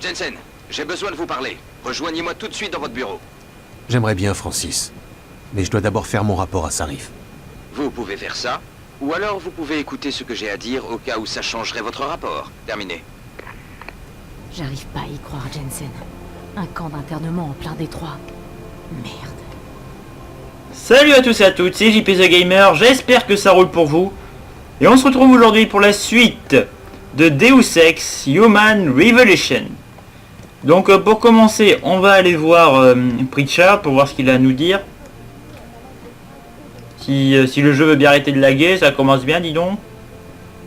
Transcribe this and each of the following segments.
Jensen, j'ai besoin de vous parler. Rejoignez-moi tout de suite dans votre bureau. J'aimerais bien, Francis. Mais je dois d'abord faire mon rapport à Sarif. Vous pouvez faire ça, ou alors vous pouvez écouter ce que j'ai à dire au cas où ça changerait votre rapport. Terminé. J'arrive pas à y croire, Jensen. Un camp d'internement en plein détroit. Merde. Salut à tous et à toutes, c'est JP The Gamer, j'espère que ça roule pour vous. Et on se retrouve aujourd'hui pour la suite de Deus Ex Human Revolution. Donc pour commencer, on va aller voir Pritchard pour voir ce qu'il a à nous dire. Si le jeu veut bien arrêter de laguer, ça commence bien, dis donc.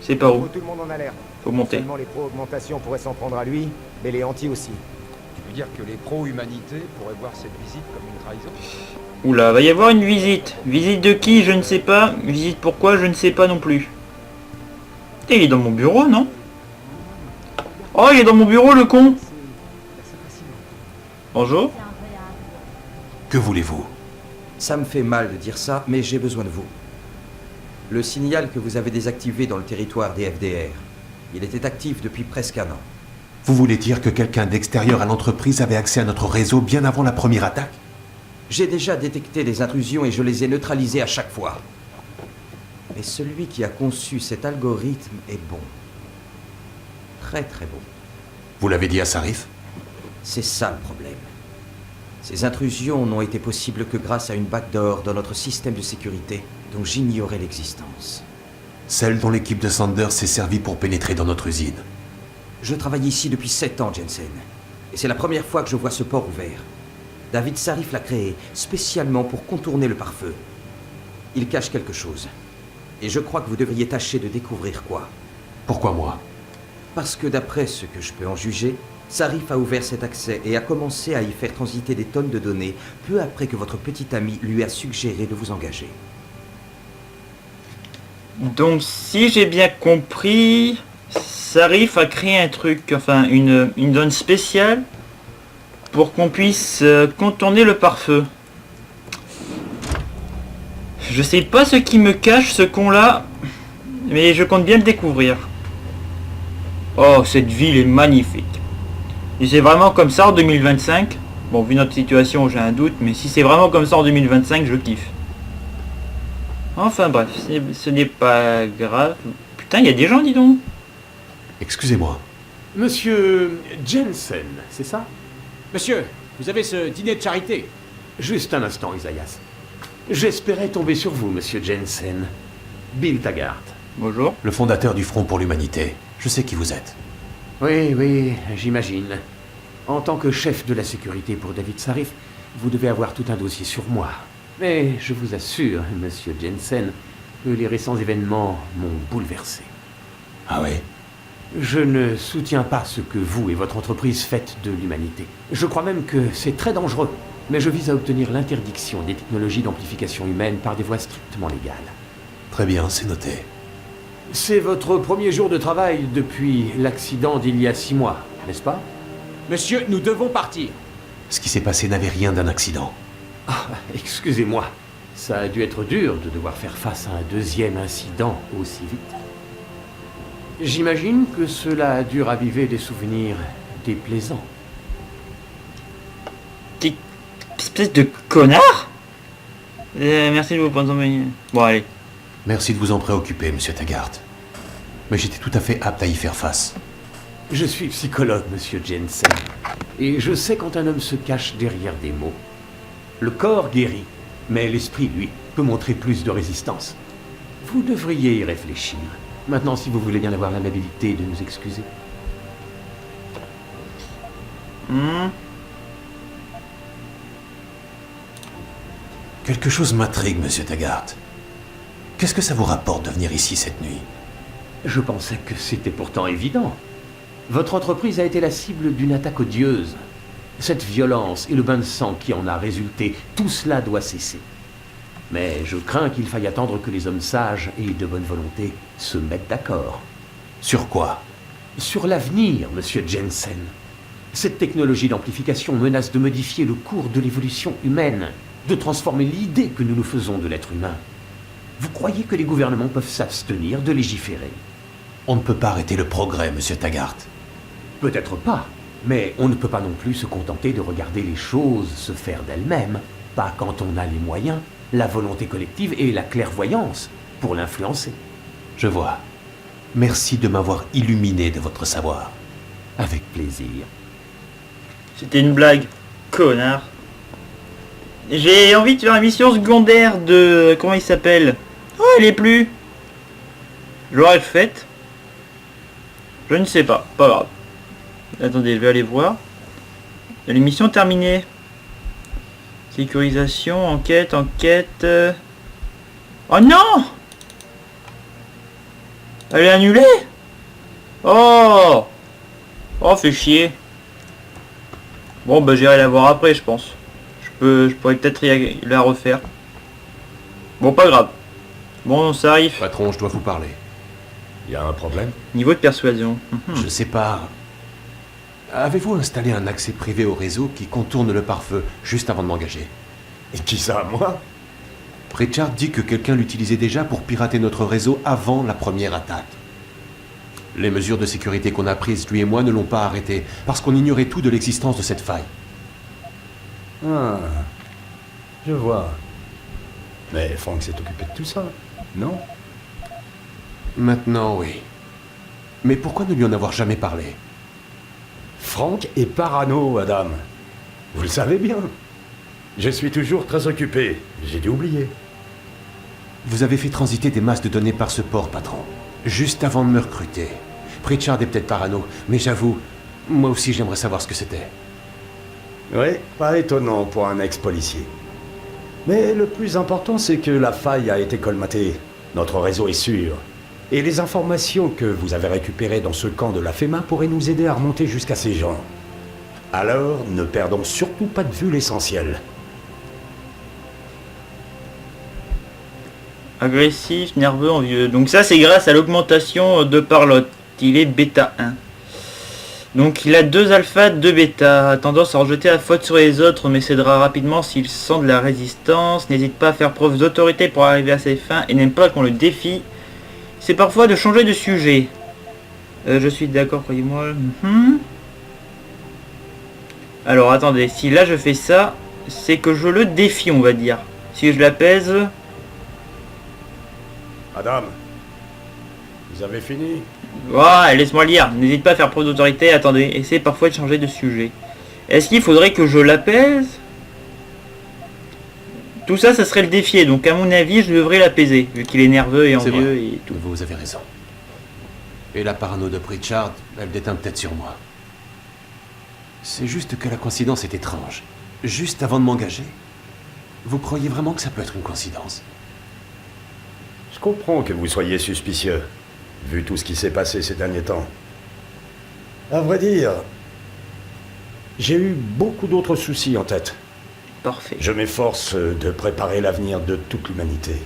C'est pas où. Tout le monde en alerte. Faut monter. Seulement les pro-augmentations pourraient s'en prendre à lui, mais les anti aussi. Tu veux dire que les pro-humanité pourraient voir cette visite comme une trahison? Oula, va y avoir une visite. Visite de qui, je ne sais pas. Visite pourquoi, je ne sais pas non plus. Et il est dans mon bureau, non? Oh, il est dans mon bureau, le con. Bonjour. Que voulez-vous? Ça me fait mal de dire ça, mais j'ai besoin de vous. Le signal que vous avez désactivé dans le territoire des FDR, il était actif depuis presque un an. Vous voulez dire que quelqu'un d'extérieur à l'entreprise avait accès à notre réseau bien avant la première attaque? J'ai déjà détecté les intrusions et je les ai neutralisées à chaque fois. Mais celui qui a conçu cet algorithme est bon. Très très bon. Vous l'avez dit à Sarif? C'est ça le problème. Ces intrusions n'ont été possibles que grâce à une backdoor dans notre système de sécurité dont j'ignorais l'existence. Celle dont l'équipe de Sanders s'est servie pour pénétrer dans notre usine. Je travaille ici depuis 7 ans, Jensen. Et c'est la première fois que je vois ce port ouvert. David Sarif l'a créé spécialement pour contourner le pare-feu. Il cache quelque chose. Et je crois que vous devriez tâcher de découvrir quoi. Pourquoi moi? Parce que d'après ce que je peux en juger, Sarif a ouvert cet accès et a commencé à y faire transiter des tonnes de données peu après que votre petit ami lui a suggéré de vous engager. Donc si j'ai bien compris, Sarif a créé un truc, enfin une zone spéciale pour qu'on puisse contourner le pare-feu. Je sais pas ce qui me cache ce con là, mais je compte bien le découvrir. Oh, cette ville est magnifique. Et c'est vraiment comme ça en 2025. Bon, vu notre situation, j'ai un doute, mais si c'est vraiment comme ça en 2025, je kiffe. Enfin bref, ce n'est pas grave. Putain, il y a des gens, dis donc. Excusez-moi. Monsieur Jensen, c'est ça? Monsieur, vous avez ce dîner de charité. Juste un instant, Isaias. J'espérais tomber sur vous, monsieur Jensen. Bill Taggart. Bonjour. Le fondateur du Front pour l'Humanité. Je sais qui vous êtes. Oui, j'imagine. En tant que chef de la sécurité pour David Sarif, vous devez avoir tout un dossier sur moi. Mais je vous assure, monsieur Jensen, que les récents événements m'ont bouleversé. Ah ouais? Je ne soutiens pas ce que vous et votre entreprise faites de l'humanité. Je crois même que c'est très dangereux, mais je vise à obtenir l'interdiction des technologies d'amplification humaine par des voies strictement légales. Très bien, c'est noté. C'est votre premier jour de travail depuis l'accident d'il y a 6 mois, n'est-ce pas? Monsieur, nous devons partir. Ce qui s'est passé n'avait rien d'un accident. Ah, excusez-moi. Ça a dû être dur de devoir faire face à un deuxième incident aussi vite. J'imagine que cela a dû raviver des souvenirs déplaisants. Quelle espèce de connard. Merci de vous prendre en main. Bon, allez. Merci de vous en préoccuper, monsieur Taggart. Mais j'étais tout à fait apte à y faire face. Je suis psychologue, monsieur Jensen. Et je sais quand un homme se cache derrière des mots. Le corps guérit, mais l'esprit, lui, peut montrer plus de résistance. Vous devriez y réfléchir. Maintenant, si vous voulez bien avoir l'amabilité de nous excuser. Quelque chose m'intrigue, monsieur Taggart. Qu'est-ce que ça vous rapporte de venir ici cette nuit? Je pensais que c'était pourtant évident. Votre entreprise a été la cible d'une attaque odieuse. Cette violence et le bain de sang qui en a résulté, tout cela doit cesser. Mais je crains qu'il faille attendre que les hommes sages et de bonne volonté se mettent d'accord. Sur quoi? Sur l'avenir, monsieur Jensen. Cette technologie d'amplification menace de modifier le cours de l'évolution humaine, de transformer l'idée que nous nous faisons de l'être humain. Vous croyez que les gouvernements peuvent s'abstenir de légiférer? On ne peut pas arrêter le progrès, monsieur Taggart. Peut-être pas, mais on ne peut pas non plus se contenter de regarder les choses se faire d'elles-mêmes, pas quand on a les moyens, la volonté collective et la clairvoyance pour l'influencer. Je vois. Merci de m'avoir illuminé de votre savoir. Avec plaisir. C'était une blague, connard. J'ai envie de faire une mission secondaire de... Comment il s'appelle? Oh, elle est plus. Je l'aurais faite. Je ne sais pas, pas grave. Attendez, je vais aller voir. Les missions terminées. Sécurisation, enquête. Oh non! Elle est annulée? Oh! Oh, fait chier. Bon, bah j'irai la voir après, je pense. Je pourrais peut-être la refaire. Bon, pas grave. Bon, ça arrive. Patron, je dois vous parler. Y a un problème? Niveau de persuasion. Je sais pas. Avez-vous installé un accès privé au réseau qui contourne le pare-feu juste avant de m'engager? Et qui ça, moi? Pritchard dit que quelqu'un l'utilisait déjà pour pirater notre réseau avant la première attaque. Les mesures de sécurité qu'on a prises, lui et moi, ne l'ont pas arrêté, parce qu'on ignorait tout de l'existence de cette faille. Ah, je vois. Mais Frank s'est occupé de tout ça, non? Maintenant, oui. Mais pourquoi ne lui en avoir jamais parlé? Frank est parano, Adam. Vous le savez bien. Je suis toujours très occupé. J'ai dû oublier. Vous avez fait transiter des masses de données par ce port, patron. Juste avant de me recruter. Pritchard est peut-être parano, mais j'avoue, moi aussi j'aimerais savoir ce que c'était. Oui, pas étonnant pour un ex-policier. Mais le plus important, c'est que la faille a été colmatée. Notre réseau est sûr. Et les informations que vous avez récupérées dans ce camp de la FEMA pourraient nous aider à remonter jusqu'à ces gens. Alors, ne perdons surtout pas de vue l'essentiel. Agressif, nerveux, envieux. Donc ça, c'est grâce à l'augmentation de Parlotte. Il est bêta 1. Donc il a 2 alphas, 2 bêta. A tendance à rejeter la faute sur les autres, mais cédera rapidement s'il sent de la résistance. N'hésite pas à faire preuve d'autorité pour arriver à ses fins et n'aime pas qu'on le défie. C'est parfois de changer de sujet. Je suis d'accord, croyez-moi. Alors attendez, si là je fais ça, c'est que je le défie, on va dire. Si je l'apaise... Adam, vous avez fini? Ouais, laisse-moi lire. N'hésite pas à faire preuve d'autorité. Attendez, essaie parfois de changer de sujet. Est-ce qu'il faudrait que je l'apaise? Tout ça, ça serait le défier. Donc à mon avis, je devrais l'apaiser, vu qu'il est nerveux et envieux et tout. Vous avez raison. Et la parano de Pritchard, elle déteint peut-être sur moi. C'est juste que la coïncidence est étrange. Juste avant de m'engager. Vous croyez vraiment que ça peut être une coïncidence? Je comprends que vous soyez suspicieux, vu tout ce qui s'est passé ces derniers temps. À vrai dire, j'ai eu beaucoup d'autres soucis en tête. Parfait. Je m'efforce de préparer l'avenir de toute l'humanité.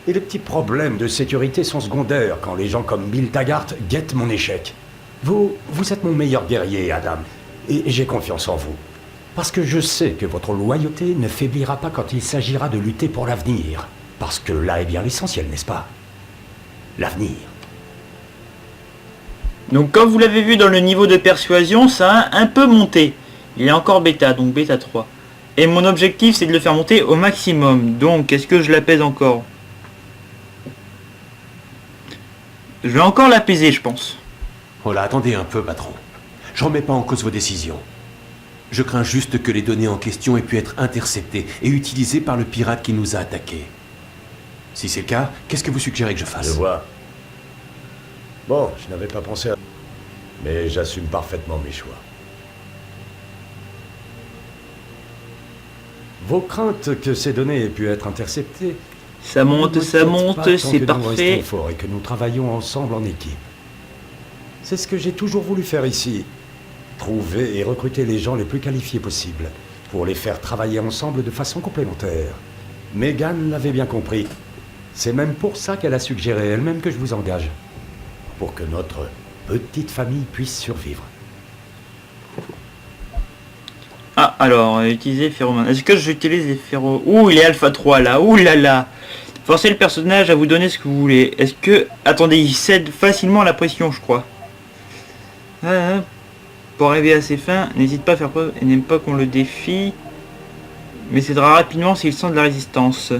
Et les petits problèmes de sécurité sont secondaires quand les gens comme Bill Taggart guettent mon échec. Vous êtes mon meilleur guerrier, Adam, et j'ai confiance en vous. Parce que je sais que votre loyauté ne faiblira pas quand il s'agira de lutter pour l'avenir. Parce que là est bien l'essentiel, n'est-ce pas? L'avenir. Donc comme vous l'avez vu dans le niveau de persuasion, ça a un peu monté. Il est encore bêta, donc bêta 3. Et mon objectif, c'est de le faire monter au maximum. Donc, est-ce que je l'apaise encore? Je vais encore l'apaiser, je pense. Oh là, attendez un peu, patron. Je remets pas en cause vos décisions. Je crains juste que les données en question aient pu être interceptées et utilisées par le pirate qui nous a attaqués. Si c'est le cas, qu'est-ce que vous suggérez que je fasse? Je vois. Bon, je n'avais pas pensé à... Mais j'assume parfaitement mes choix. Vos craintes que ces données aient pu être interceptées... Ça monte, c'est parfait. Fort et que nous travaillons ensemble en équipe. C'est ce que j'ai toujours voulu faire ici. Trouver et recruter les gens les plus qualifiés possibles, pour les faire travailler ensemble de façon complémentaire. Megan l'avait bien compris. C'est même pour ça qu'elle a suggéré elle-même que je vous engage. Pour que notre petite famille puisse survivre. Ah, alors, utiliser phéromone. Est-ce que j'utilise les phéromones? Ouh, il est alpha 3 là, ouh là là. Forcez le personnage à vous donner ce que vous voulez. Est-ce que... Attendez, il cède facilement à la pression, je crois. Pour arriver à ses fins, n'hésite pas à faire preuve et n'aime pas qu'on le défie. Mais cédera rapidement s'il sent de la résistance.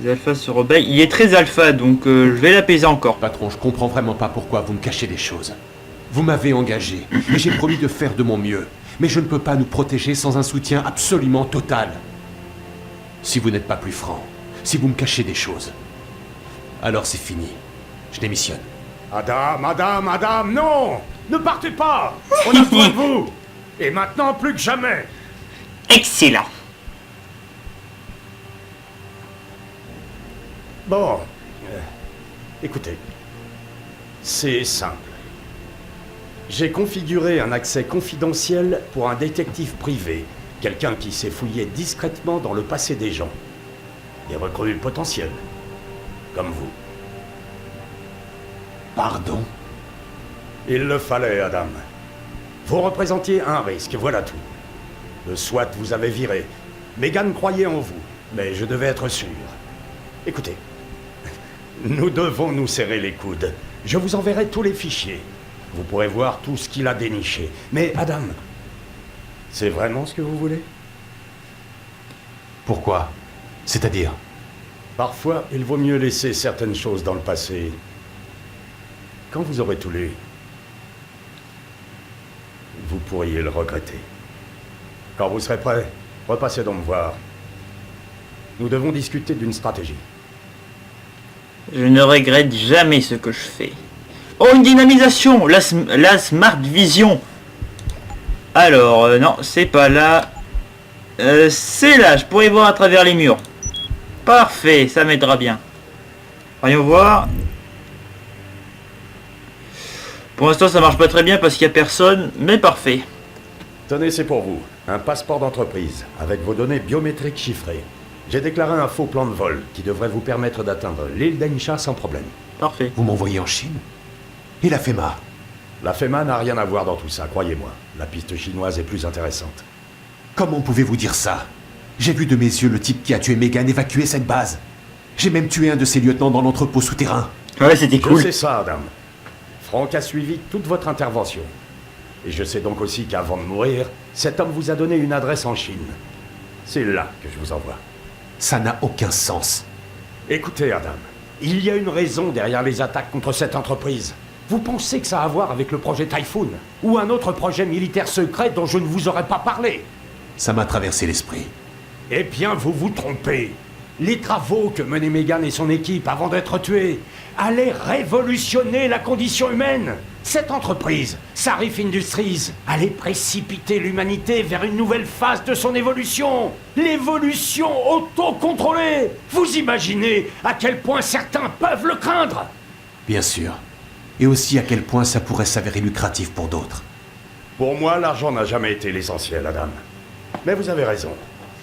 Les alphas se rebellent. Il est très alpha, donc je vais l'apaiser encore. Patron, je comprends vraiment pas pourquoi vous me cachez des choses. Vous m'avez engagé, et j'ai promis de faire de mon mieux. Mais je ne peux pas nous protéger sans un soutien absolument total. Si vous n'êtes pas plus franc, si vous me cachez des choses, alors c'est fini. Je démissionne. Madame, non! Ne partez pas! On a besoin de vous! Et maintenant, plus que jamais! Excellent. Bon, écoutez, c'est simple. J'ai configuré un accès confidentiel pour un détective privé, quelqu'un qui s'est fouillé discrètement dans le passé des gens. Des recrues potentielles, comme vous. Pardon? Il le fallait, Adam. Vous représentiez un risque, voilà tout. Le SWAT vous avait viré. Megan croyait en vous, mais je devais être sûr. Écoutez, nous devons nous serrer les coudes. Je vous enverrai tous les fichiers. Vous pourrez voir tout ce qu'il a déniché. Mais Adam, c'est vraiment ce que vous voulez? Pourquoi? C'est-à-dire? Parfois, il vaut mieux laisser certaines choses dans le passé. Quand vous aurez tout lu, vous pourriez le regretter. Quand vous serez prêt, repassez donc me voir. Nous devons discuter d'une stratégie. Je ne regrette jamais ce que je fais. Oh, une dynamisation, la Smart Vision. Alors, non, c'est pas là. C'est là, je pourrais voir à travers les murs. Parfait, ça m'aidera bien. Voyons voir. Pour l'instant, ça marche pas très bien parce qu'il n'y a personne, mais parfait. Tenez, c'est pour vous. Un passeport d'entreprise, avec vos données biométriques chiffrées. J'ai déclaré un faux plan de vol qui devrait vous permettre d'atteindre l'île d'Anisha sans problème. Parfait. Vous m'envoyez en Chine? Et la FEMA? La FEMA n'a rien à voir dans tout ça, croyez-moi. La piste chinoise est plus intéressante. Comment pouvez-vous dire ça? J'ai vu de mes yeux le type qui a tué Megan évacuer cette base. J'ai même tué un de ses lieutenants dans l'entrepôt souterrain. Ouais, c'était cool. Je sais ça, Adam. Franck a suivi toute votre intervention. Et je sais donc aussi qu'avant de mourir, cet homme vous a donné une adresse en Chine. C'est là que je vous envoie. Ça n'a aucun sens. Écoutez, Adam, il y a une raison derrière les attaques contre cette entreprise. Vous pensez que ça a à voir avec le projet Typhoon ou un autre projet militaire secret dont je ne vous aurais pas parlé? Ça m'a traversé l'esprit. Eh bien, vous vous trompez. Les travaux que menait Megan et son équipe avant d'être tués allaient révolutionner la condition humaine. Cette entreprise, Sarif Industries, allait précipiter l'humanité vers une nouvelle phase de son évolution. L'évolution autocontrôlée. Vous imaginez à quel point certains peuvent le craindre? Bien sûr. Et aussi à quel point ça pourrait s'avérer lucratif pour d'autres. Pour moi, l'argent n'a jamais été l'essentiel, Adam. Mais vous avez raison.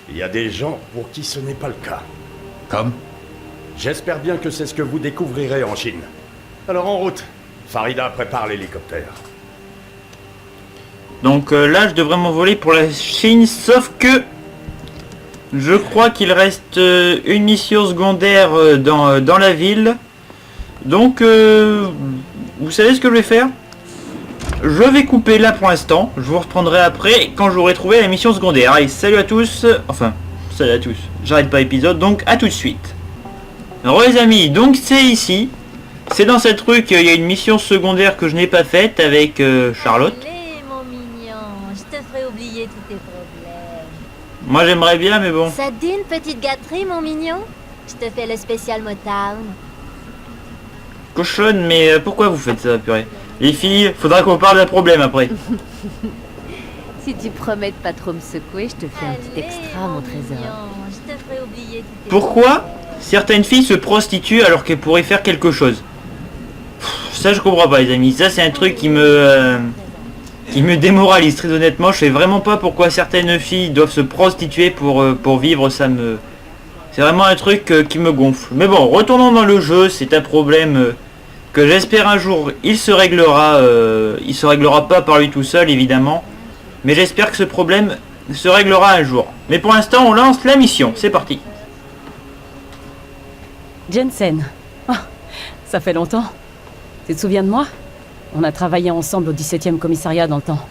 Il y a des gens pour qui ce n'est pas le cas. Comme? J'espère bien que c'est ce que vous découvrirez en Chine. Alors en route. Farida prépare l'hélicoptère. Donc là, je devrais m'envoler pour la Chine, sauf que je crois qu'il reste une mission secondaire dans la ville. Donc, vous savez ce que je vais faire? Je vais couper là pour l'instant. Je vous reprendrai après quand j'aurai trouvé la mission secondaire. Allez, salut à tous. Enfin, salut à tous. J'arrête pas l'épisode, donc à tout de suite. Alors les amis, donc c'est ici. C'est dans cette rue qu'il y a une mission secondaire que je n'ai pas faite avec Charlotte. Allez, mon mignon, je te ferai oublier tous tes problèmes. Moi j'aimerais bien, mais bon. Ça te dit une petite gâterie, mon mignon? Je te fais le spécial Motown. Cochonne, mais pourquoi vous faites ça, purée? Les filles, faudra qu'on parle d'un problème après. Si tu promets de pas trop me secouer, je te fais un petit extra, mon trésor. Je te ferai oublier tous tes... Pourquoi certaines filles se prostituent alors qu'elles pourraient faire quelque chose? Ça je comprends pas les amis, ça c'est un truc qui me démoralise très honnêtement. Je sais vraiment pas pourquoi certaines filles doivent se prostituer pour vivre, c'est vraiment un truc qui me gonfle. Mais bon, retournons dans le jeu, c'est un problème que j'espère un jour il se réglera pas par lui tout seul évidemment, mais j'espère que ce problème se réglera un jour. Mais pour l'instant on lance la mission, c'est parti. Jensen. Oh, ça fait longtemps. Tu te souviens de moi? On a travaillé ensemble au 17e commissariat dans le temps.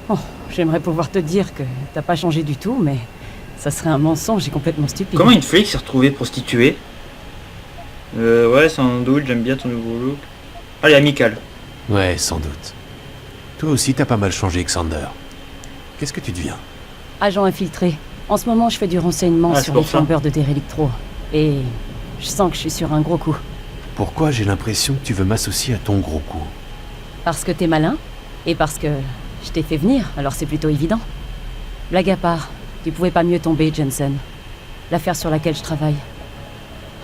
Oh, j'aimerais pouvoir te dire que t'as pas changé du tout, mais ça serait un mensonge et complètement stupide. Comment une flic s'est retrouvée prostituée? Ouais, sans doute, j'aime bien ton nouveau look. Allez, amical. Ouais, sans doute. Toi aussi, t'as pas mal changé, Xander. Qu'est-ce que tu deviens? Agent infiltré. En ce moment, je fais du renseignement Ah, sur c'est les pour ça. flambeurs de Derelictro. Et je sens que je suis sur un gros coup. Pourquoi j'ai l'impression que tu veux m'associer à ton gros coup? Parce que t'es malin, et parce que je t'ai fait venir, alors c'est plutôt évident. Blague à part, tu pouvais pas mieux tomber, Jensen. L'affaire sur laquelle je travaille.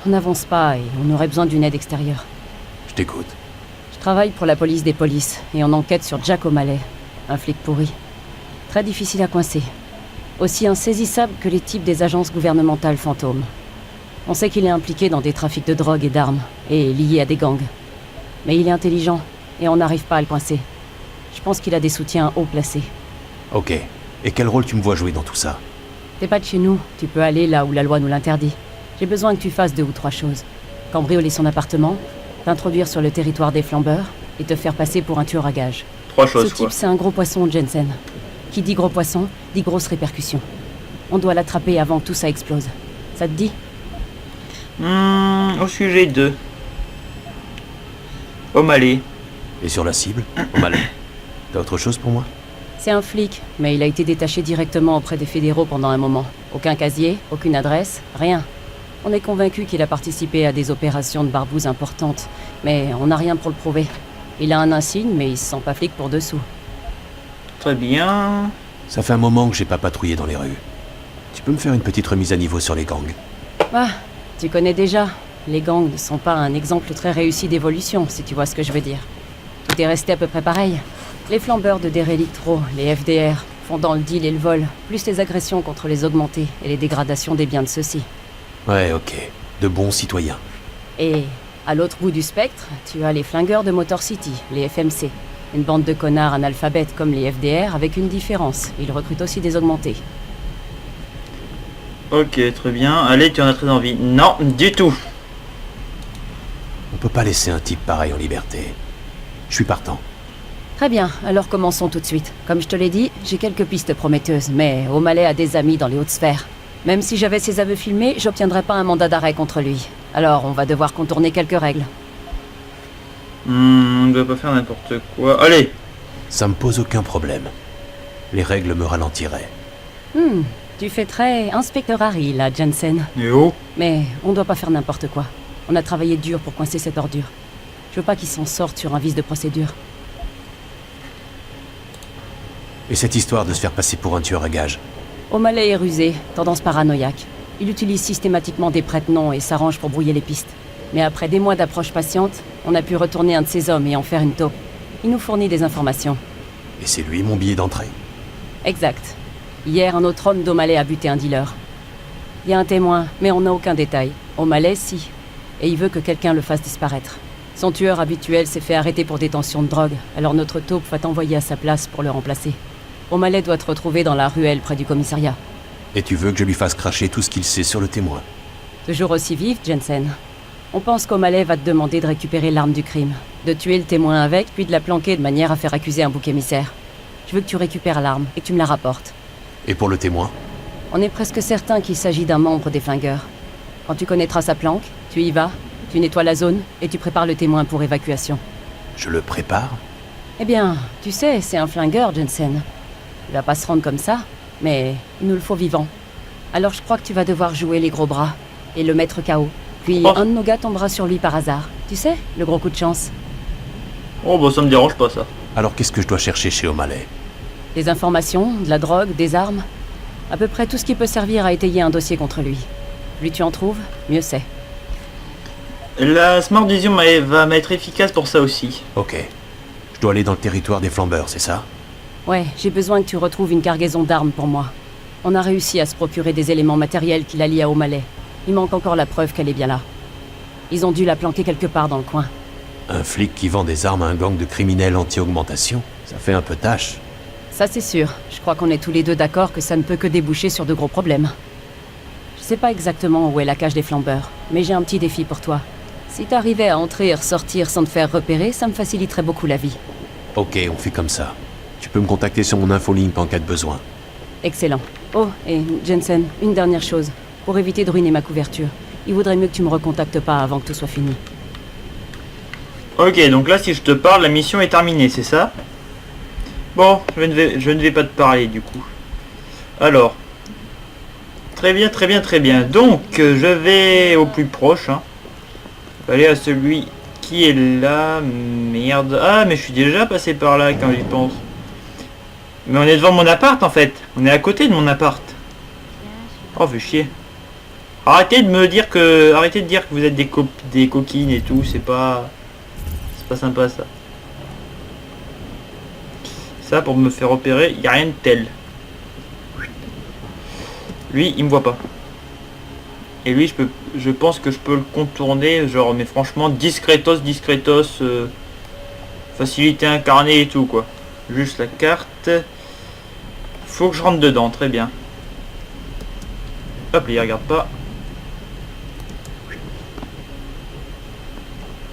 On n'avance pas et on aurait besoin d'une aide extérieure. Je t'écoute. Je travaille pour la police des polices, et on enquête sur Jack O'Malley, un flic pourri. Très difficile à coincer. Aussi insaisissable que les types des agences gouvernementales fantômes. On sait qu'il est impliqué dans des trafics de drogue et d'armes, et lié à des gangs. Mais il est intelligent, et on n'arrive pas à le coincer. Je pense qu'il a des soutiens haut placés. Ok. Et quel rôle tu me vois jouer dans tout ça? T'es pas de chez nous, tu peux aller là où la loi nous l'interdit. J'ai besoin que tu fasses 2 ou 3 choses. Cambrioler son appartement, t'introduire sur le territoire des flambeurs, et te faire passer pour un tueur à gages. 3 choses Ce quoi. type, c'est un gros poisson, Jensen. Qui dit gros poisson, dit grosses répercussions. On doit l'attraper avant que tout ça explose. Ça te dit? Au sujet 2. O'Malley. Et sur la cible? O'Malley. T'as autre chose pour moi? C'est un flic, mais il a été détaché directement auprès des fédéraux pendant un moment. Aucun casier, aucune adresse, rien. On est convaincu qu'il a participé à des opérations de barbouze importantes, mais on n'a rien pour le prouver. Il a un insigne, mais il se sent pas flic pour dessous. Très bien. Ça fait un moment que j'ai pas patrouillé dans les rues. Tu peux me faire une petite remise à niveau sur les gangs? Ah, tu connais déjà. Les gangs ne sont pas un exemple très réussi d'évolution, si tu vois ce que je veux dire. Tout est resté à peu près pareil. Les flambeurs de Derelictro, les FDR, font dans le deal et le vol, plus les agressions contre les augmentés et les dégradations des biens de ceux-ci. Ouais, ok. De bons citoyens. Et à l'autre bout du spectre, tu as les flingueurs de Motor City, les FMC. Une bande de connards analphabètes comme les FDR, avec une différence. Ils recrutent aussi des augmentés. Ok, très bien. Allez, tu en as très envie. Non, du tout. On peut pas laisser un type pareil en liberté. Je suis partant. Très bien, alors commençons tout de suite. Comme je te l'ai dit, j'ai quelques pistes prometteuses, mais O'Malley a des amis dans les hautes sphères. Même si j'avais ses aveux filmés, j'obtiendrais pas un mandat d'arrêt contre lui. Alors on va devoir contourner quelques règles. On ne doit pas faire n'importe quoi. Allez. Ça me pose aucun problème. Les règles me ralentiraient. Tu fais très inspecteur Harry, là, Jensen. Et oh. Mais on doit pas faire n'importe quoi. On a travaillé dur pour coincer cette ordure. Je veux pas qu'il s'en sorte sur un vice de procédure. Et cette histoire de se faire passer pour un tueur à gages? O'Malley est rusé, tendance paranoïaque. Il utilise systématiquement des prête-noms et s'arrange pour brouiller les pistes. Mais après des mois d'approche patiente, on a pu retourner un de ses hommes et en faire une taupe. Il nous fournit des informations. Et c'est lui mon billet d'entrée? Exact. Hier, un autre homme d'O'Malley a buté un dealer. Il y a un témoin, mais on n'a aucun détail. O'Malley, si. Et il veut que quelqu'un le fasse disparaître. Son tueur habituel s'est fait arrêter pour détention de drogue, alors notre taupe va t'envoyer à sa place pour le remplacer. O'Malley doit te retrouver dans la ruelle près du commissariat. Et tu veux que je lui fasse cracher tout ce qu'il sait sur le témoin? Toujours aussi vif, Jensen. On pense qu'O'Malley va te demander de récupérer l'arme du crime, de tuer le témoin avec, puis de la planquer de manière à faire accuser un bouc émissaire. Je veux que tu récupères l'arme et que tu me la rapportes. Et pour le témoin? On est presque certain qu'il s'agit d'un membre des flingueurs. Quand tu connaîtras sa planque, tu y vas, tu nettoies la zone et tu prépares le témoin pour évacuation. Je le prépare? Eh bien, tu sais, c'est un flingueur, Jensen. Il va pas se rendre comme ça, mais il nous le faut vivant. Alors je crois que tu vas devoir jouer les gros bras et le mettre KO. Puis un de nos gars tombera sur lui par hasard. Tu sais, le gros coup de chance. Oh bah ça me dérange pas ça. Alors qu'est-ce que je dois chercher chez O'Malley? Des informations, de la drogue, des armes. À peu près tout ce qui peut servir à étayer un dossier contre lui. Plus tu en trouves, mieux c'est. La Smart Vision va m'être efficace pour ça aussi. Ok. Je dois aller dans le territoire des flambeurs, c'est ça? Ouais, j'ai besoin que tu retrouves une cargaison d'armes pour moi. On a réussi à se procurer des éléments matériels qui la lient à O'Malley. Il manque encore la preuve qu'elle est bien là. Ils ont dû la planquer quelque part dans le coin. Un flic qui vend des armes à un gang de criminels anti-augmentation? Ça fait un peu tâche. Ça c'est sûr. Je crois qu'on est tous les deux d'accord que ça ne peut que déboucher sur de gros problèmes. Je sais pas exactement où est la cage des flambeurs, mais j'ai un petit défi pour toi. Si t'arrivais à entrer et ressortir sans te faire repérer, ça me faciliterait beaucoup la vie. Ok, on fait comme ça. Tu peux me contacter sur mon infolink en cas de besoin. Excellent. Oh, et Jensen, une dernière chose. Pour éviter de ruiner ma couverture, il vaudrait mieux que tu me recontactes pas avant que tout soit fini. Ok, donc là, si je te parle, la mission est terminée, c'est ça? Bon, je ne vais pas te parler, du coup. Alors. Très bien, très bien, très bien. Donc, je vais au plus proche, hein. Aller à celui qui est là. Merde. Ah, mais je suis déjà passé par là quand j'y pense. Mais on est devant mon appart, en fait. On est à côté de mon appart. Oh, fais chier. Arrêtez de dire que vous êtes des coquines et tout, c'est pas sympa ça. Ça pour me faire repérer, il n'y a rien de tel. Lui, il me voit pas. Et lui, je pense que je peux le contourner, genre, mais franchement, discretos, facilité incarnée et tout quoi. Juste la carte. Faut que je rentre dedans, très bien. Hop, il regarde pas.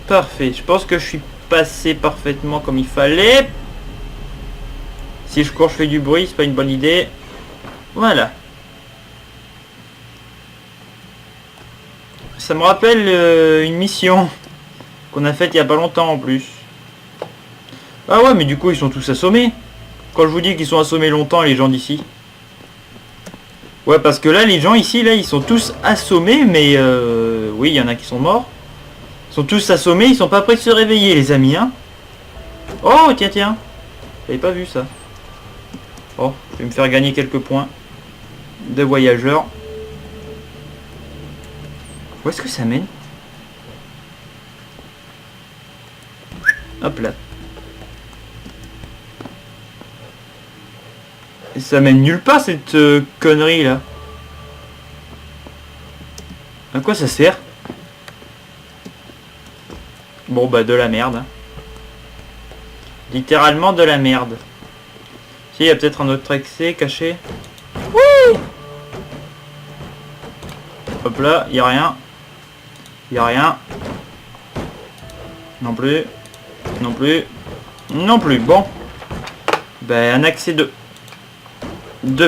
Parfait, je pense que je suis passé parfaitement comme il fallait. Si je cours, je fais du bruit, c'est pas une bonne idée. Voilà. Ça me rappelle une mission qu'on a faite il y a pas longtemps en plus. Ah ouais, mais du coup ils sont tous assommés. Quand je vous dis qu'ils sont assommés longtemps, les gens d'ici. Ouais, parce que là, les gens ici, là, ils sont tous assommés, mais oui, il y en a qui sont morts. Ils sont tous assommés, ils sont pas prêts de se réveiller, les amis, hein. Oh, tiens, tiens. J'avais pas vu ça. Oh, je vais me faire gagner quelques points de voyageurs. Où est-ce que ça mène? Hop là. Et ça mène nulle part cette connerie là. À quoi ça sert? Bon bah de la merde. Hein. Littéralement de la merde. Si, il y a peut-être un autre accès caché. Oui. Hop là, il n'y a rien. Il n'y a rien. Non plus. Non plus. Non plus. Bon. Ben un accès de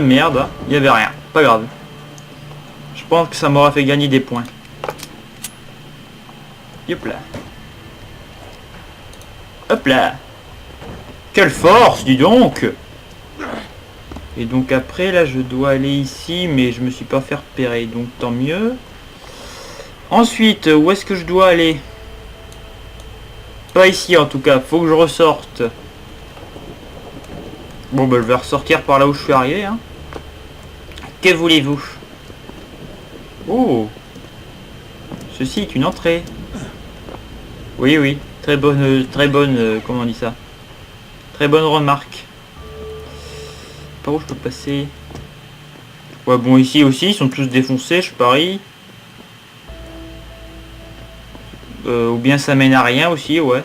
merde. Il n'y avait rien. Pas grave. Je pense que ça m'aura fait gagner des points. Hop là. Hop là. Quelle force, dis donc. Et donc après, là, je dois aller ici, mais je me suis pas fait repérer, donc tant mieux. Ensuite, où est-ce que je dois aller? Pas ici, en tout cas. Faut que je ressorte. Bon, bah, je vais ressortir par là où je suis arrivé, hein. Que voulez-vous? Oh. Ceci est une entrée. Oui, oui. Très bonne, comment on dit ça? Très bonne remarque. Par où je peux passer? Ouais, bon, ici aussi, ils sont tous défoncés, je parie. Ou bien ça mène à rien aussi, ouais.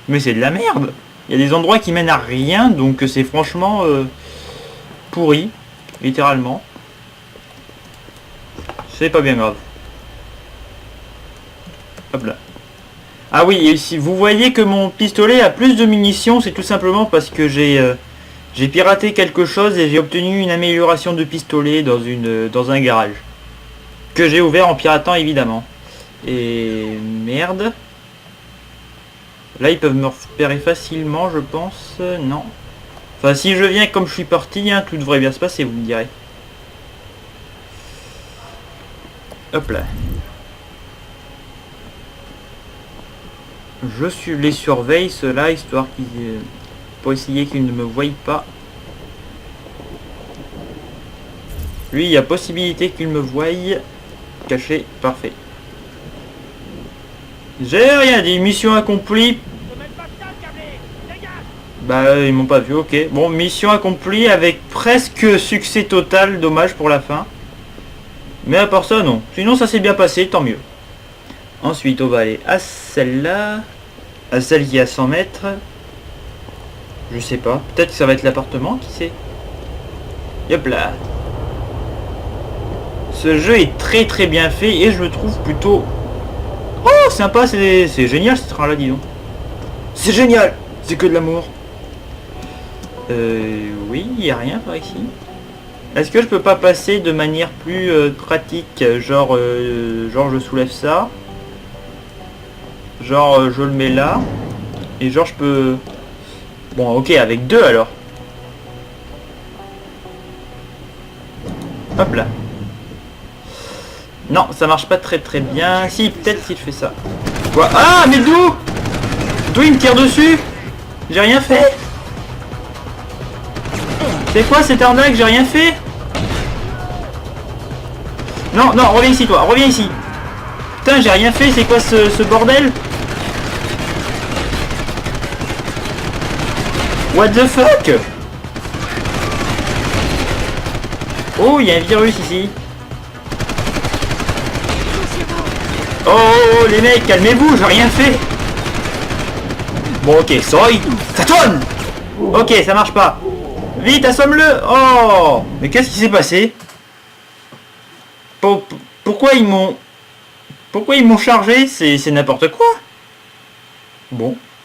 Mais c'est de la merde. Il y a des endroits qui mènent à rien, donc c'est franchement pourri, littéralement. C'est pas bien grave. Hop là. Ah oui, et si vous voyez que mon pistolet a plus de munitions, c'est tout simplement parce que j'ai piraté quelque chose et j'ai obtenu une amélioration de pistolet dans un garage. Que j'ai ouvert en piratant évidemment. Et merde. Là ils peuvent me repérer facilement je pense. Non. Enfin si je viens comme je suis parti, hein, tout devrait bien se passer, vous me direz. Hop là. Je les surveille ceux-là, histoire qu'ils pour essayer qu'il ne me voie pas. Lui, il y a possibilité qu'il me voie. Caché, parfait. J'ai rien dit, mission accomplie. Bah ils m'ont pas vu, ok. Bon, mission accomplie avec presque succès total, dommage pour la fin. Mais à part ça, non. Sinon ça s'est bien passé, tant mieux. Ensuite on va aller à celle-là. À celle qui est à 100 mètres. Je sais pas, peut-être que ça va être l'appartement, qui sait. Yop là. Ce jeu est très très bien fait et je le trouve plutôt... Oh sympa, c'est génial ce train là, dis donc. C'est génial. C'est que de l'amour. Oui, il n'y a rien par ici. Est-ce que je peux pas passer de manière plus pratique, genre je soulève ça, genre je le mets là, et genre je peux... Bon ok, avec deux alors. Hop là. Non, ça marche pas très très bien. Si, peut-être si je fais ça. Quoi? Ah, mais d'où? D'où il me tire dessus? J'ai rien fait. C'est quoi cette arnaque? J'ai rien fait. Non, non, reviens ici toi, reviens ici. Putain, j'ai rien fait, c'est quoi ce bordel? What the fuck? Oh, il y a un virus ici. Oh, les mecs, calmez-vous, j'ai rien fait. Bon, ok, sorry. Ça tourne. Ok, ça marche pas. Vite, assomme-le. Oh, mais qu'est-ce qui s'est passé? Pourquoi ils m'ont chargé? C'est n'importe quoi. Bon.